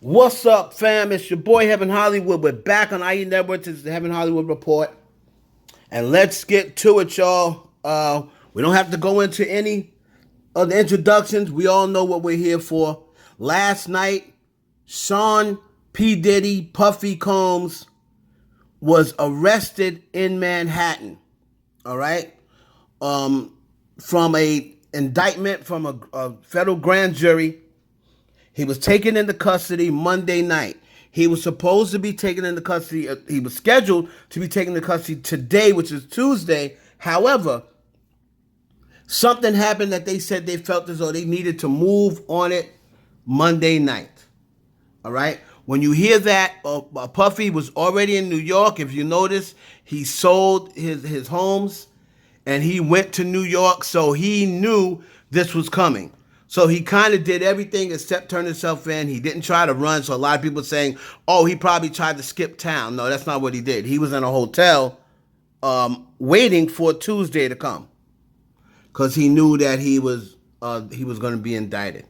What's up, fam? It's your boy Heaven Hollywood. We're back on IE Networks. It's the Heaven Hollywood Report. And let's get to it, y'all. We don't have to go into any of the introductions. We all know what we're here for. Last night, Sean P. Diddy, Puffy Combs, was arrested in Manhattan. All right? From a indictment from a federal grand jury. He was taken into custody Monday night. He was supposed to be taken into custody. He was scheduled to be taken into custody today, which is Tuesday. However, something happened that they said they felt as though they needed to move on it Monday night. All right? When you hear that, Puffy was already in New York. If you notice, he sold his homes and he went to New York, so he knew this was coming. So he kind of did everything except turn himself in. He didn't try to run. So a lot of people are saying, oh, he probably tried to skip town. No, that's not what he did. He was in a hotel waiting for Tuesday to come because he knew that he was going to be indicted.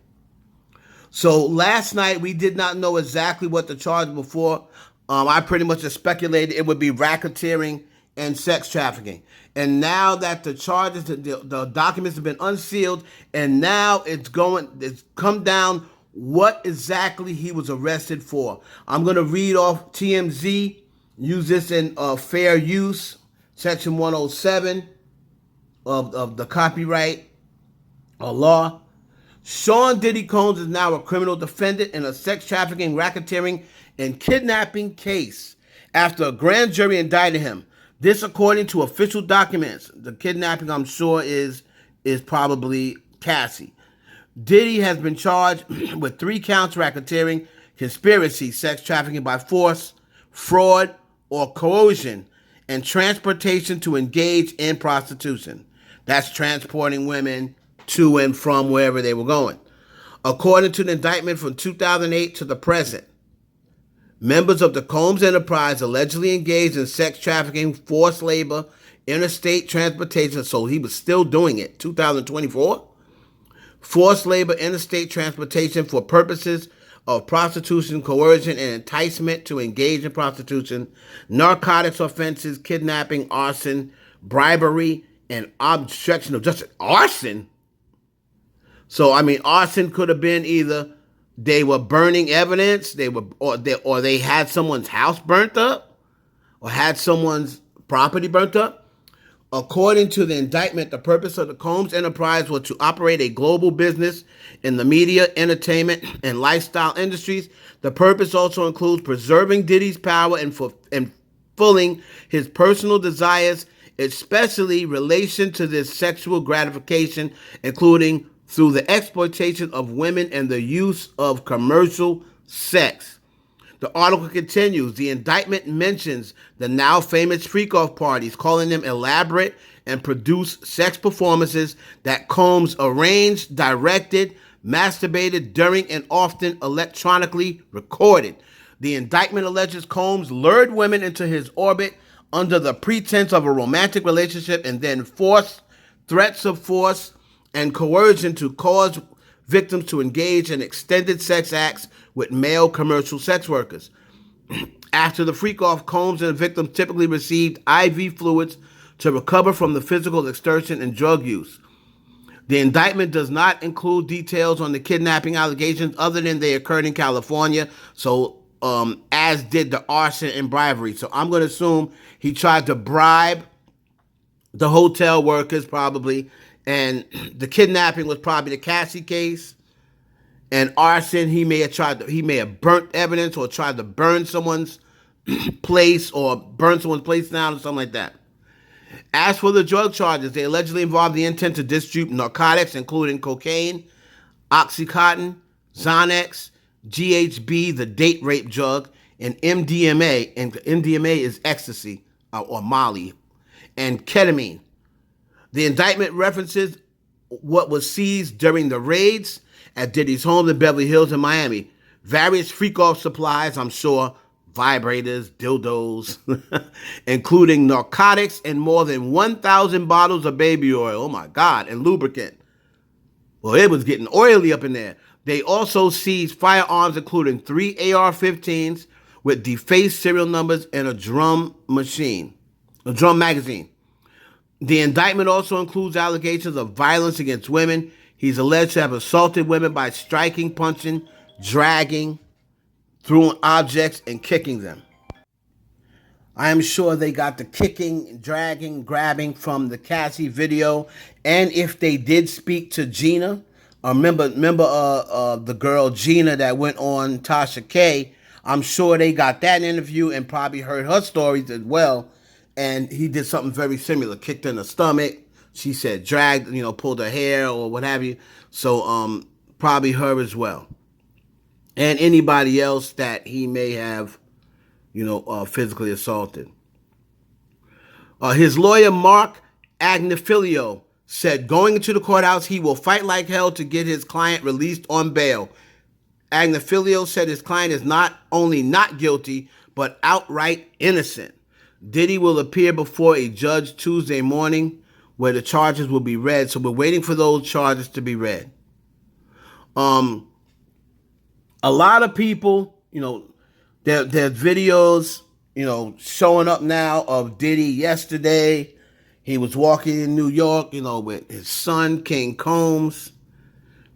So last night, we did not know exactly what the charge before. I pretty much just speculated it would be racketeering and sex trafficking. And now that the charges, the documents have been unsealed, and now it's come down what exactly he was arrested for. I'm going to read off TMZ, use this in fair use, section 107 of the copyright law. Sean Diddy Combs is now a criminal defendant in a sex trafficking, racketeering, and kidnapping case after a grand jury indicted him. This, according to official documents. The kidnapping, I'm sure, is probably Cassie. Diddy has been charged with 3 counts: racketeering, conspiracy, sex trafficking by force, fraud, or coercion, and transportation to engage in prostitution. That's transporting women to and from wherever they were going. According to the indictment from 2008 to the present, members of the Combs enterprise allegedly engaged in sex trafficking, forced labor, interstate transportation, so he was still doing it, 2024, forced labor, interstate transportation for purposes of prostitution, coercion, and enticement to engage in prostitution, narcotics offenses, kidnapping, arson, bribery, and obstruction of justice. Arson? So, arson could have been either they were burning evidence, or they had someone's house burnt up, or had someone's property burnt up. According to the indictment, the purpose of the Combs enterprise was to operate a global business in the media, entertainment, and lifestyle industries. The purpose also includes preserving Diddy's power and fulfilling his personal desires, especially relation to this sexual gratification, including through the exploitation of women and the use of commercial sex. The article continues. The indictment mentions the now famous freak-off parties, calling them elaborate and produced sex performances that Combs arranged, directed, masturbated during, and often electronically recorded. The indictment alleges Combs lured women into his orbit under the pretense of a romantic relationship and then forced threats of force and coercion to cause victims to engage in extended sex acts with male commercial sex workers. After the freak-off, Combs and the victims typically received IV fluids to recover from the physical exertion and drug use. The indictment does not include details on the kidnapping allegations other than they occurred in California, so as did the arson and bribery. So I'm going to assume he tried to bribe the hotel workers probably, and the kidnapping was probably the Cassie case. And arson, he may have burnt evidence or tried to burn someone's place or burn someone's place down or something like that. As for the drug charges, they allegedly involved the intent to distribute narcotics, including cocaine, Oxycontin, Xanax, GHB, the date rape drug, and MDMA. And MDMA is ecstasy or Molly, and ketamine. The indictment references what was seized during the raids at Diddy's home in Beverly Hills in Miami. Various freak-off supplies, I'm sure, vibrators, dildos, including narcotics and more than 1,000 bottles of baby oil, oh my God, and lubricant. Well, it was getting oily up in there. They also seized firearms, including 3 AR-15s with defaced serial numbers and a drum magazine. The indictment also includes allegations of violence against women. He's alleged to have assaulted women by striking, punching, dragging, throwing objects, and kicking them. I am sure they got the kicking, dragging, grabbing from the Cassie video. And if they did speak to Gina, remember the girl Gina that went on Tasha K, I'm sure they got that interview and probably heard her stories as well. And he did something very similar, kicked her in the stomach. She said dragged, pulled her hair or what have you. So probably her as well. And anybody else that he may have physically assaulted. His lawyer, Mark Agnifilio, said going into the courthouse, he will fight like hell to get his client released on bail. Agnifilio said his client is not only not guilty, but outright innocent. Diddy will appear before a judge Tuesday morning where the charges will be read. So we're waiting for those charges to be read. A lot of people, there's videos, showing up now of Diddy yesterday. He was walking in New York, with his son, King Combs,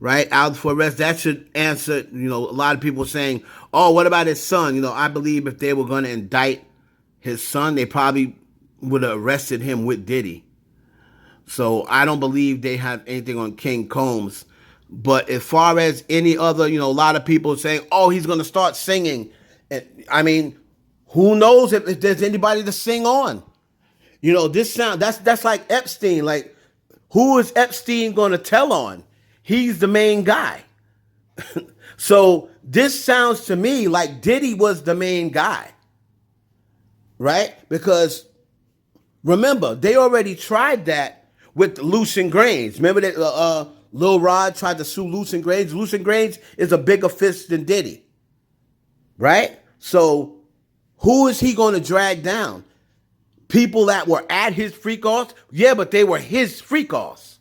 right, out for arrest. That should answer, a lot of people saying, oh, what about his son? I believe if they were going to indict his son, they probably would have arrested him with Diddy. So I don't believe they have anything on King Combs. But as far as any other, a lot of people saying, oh, he's going to start singing. I mean, who knows if there's anybody to sing on? This sound, that's like Epstein. Like, who is Epstein going to tell on? He's the main guy. So this sounds to me like Diddy was the main guy. Right? Because remember, they already tried that with Lucien Grange. Remember that Lil Rod tried to sue Lucien Grange? Lucien Grange is a bigger fish than Diddy. Right? So who is he going to drag down? People that were at his freak-offs? Yeah, but they were his freak-offs.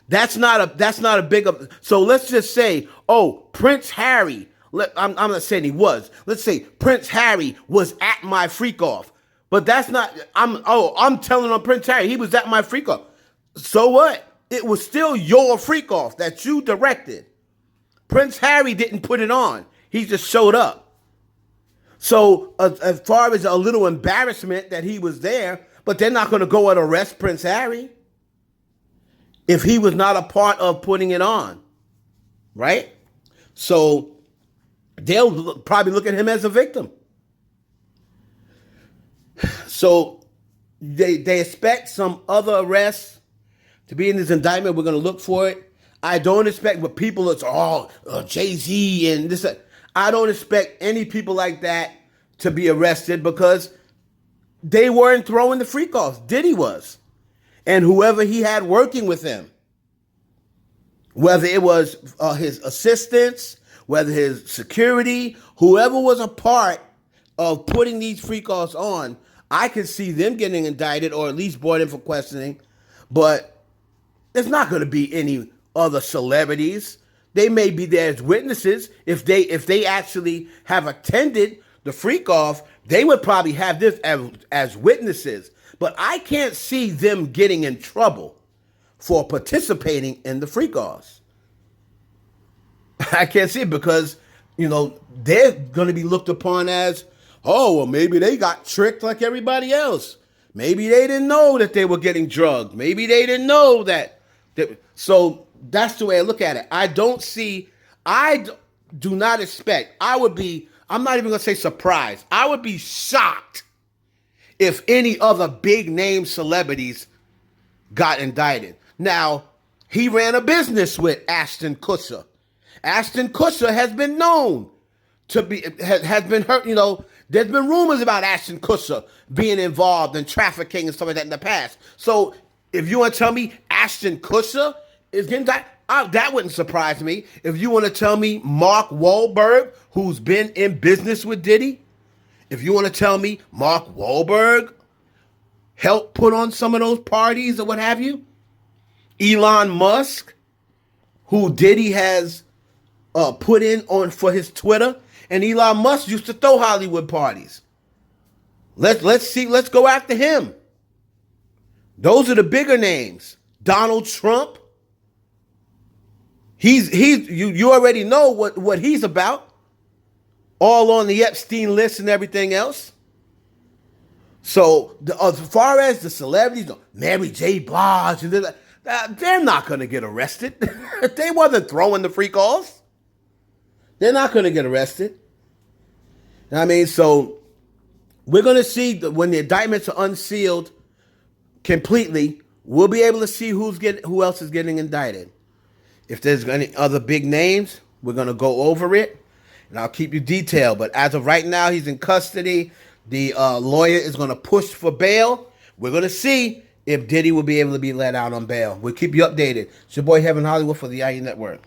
That's not a big... So let's just say, oh, Prince Harry... I'm not saying he was. Let's say Prince Harry was at my freak off. But that's not, I'm telling on Prince Harry, he was at my freak off. So what? It was still your freak off that you directed. Prince Harry didn't put it on. He just showed up. So as far as a little embarrassment that he was there, but they're not going to go and arrest Prince Harry if he was not a part of putting it on. Right? So they'll probably look at him as a victim. So they expect some other arrests to be in this indictment. We're going to look for it. I don't expect, but people are, Jay-Z and this. I don't expect any people like that to be arrested because they weren't throwing the freak offs. Diddy was. And whoever he had working with him, whether it was his assistants, whether his security, whoever was a part of putting these freak-offs on, I could see them getting indicted or at least brought in for questioning. But there's not going to be any other celebrities. They may be there as witnesses. If they actually have attended the freak-off, they would probably have this as witnesses. But I can't see them getting in trouble for participating in the freak-offs. I can't see it because, they're going to be looked upon as, oh, well, maybe they got tricked like everybody else. Maybe they didn't know that they were getting drugged. Maybe they didn't know that. So that's the way I look at it. I do not expect, I'm not even going to say surprised. I would be shocked if any other big name celebrities got indicted. Now, he ran a business with Ashton Kutcher. Ashton Kutcher has been known to be, has been hurt, there's been rumors about Ashton Kutcher being involved in trafficking and stuff like that in the past. So if you want to tell me Ashton Kutcher is getting indicted, that wouldn't surprise me. If you want to tell me Mark Wahlberg, who's been in business with Diddy, if you want to tell me Mark Wahlberg helped put on some of those parties or what have you, Elon Musk, who Diddy has put in on for his Twitter, and Elon Musk used to throw Hollywood parties. Let's go after him. Those are the bigger names. Donald Trump. You already know what he's about. All on the Epstein list and everything else. So as far as the celebrities, Mary J. Blige, they're not going to get arrested. They wasn't throwing the free calls. They're not going to get arrested. I mean, so we're going to see when the indictments are unsealed completely, we'll be able to see who else is getting indicted. If there's any other big names, we're going to go over it, and I'll keep you detailed. But as of right now, he's in custody. The lawyer is going to push for bail. We're going to see if Diddy will be able to be let out on bail. We'll keep you updated. It's your boy Heaven Hollywood for the IE Network.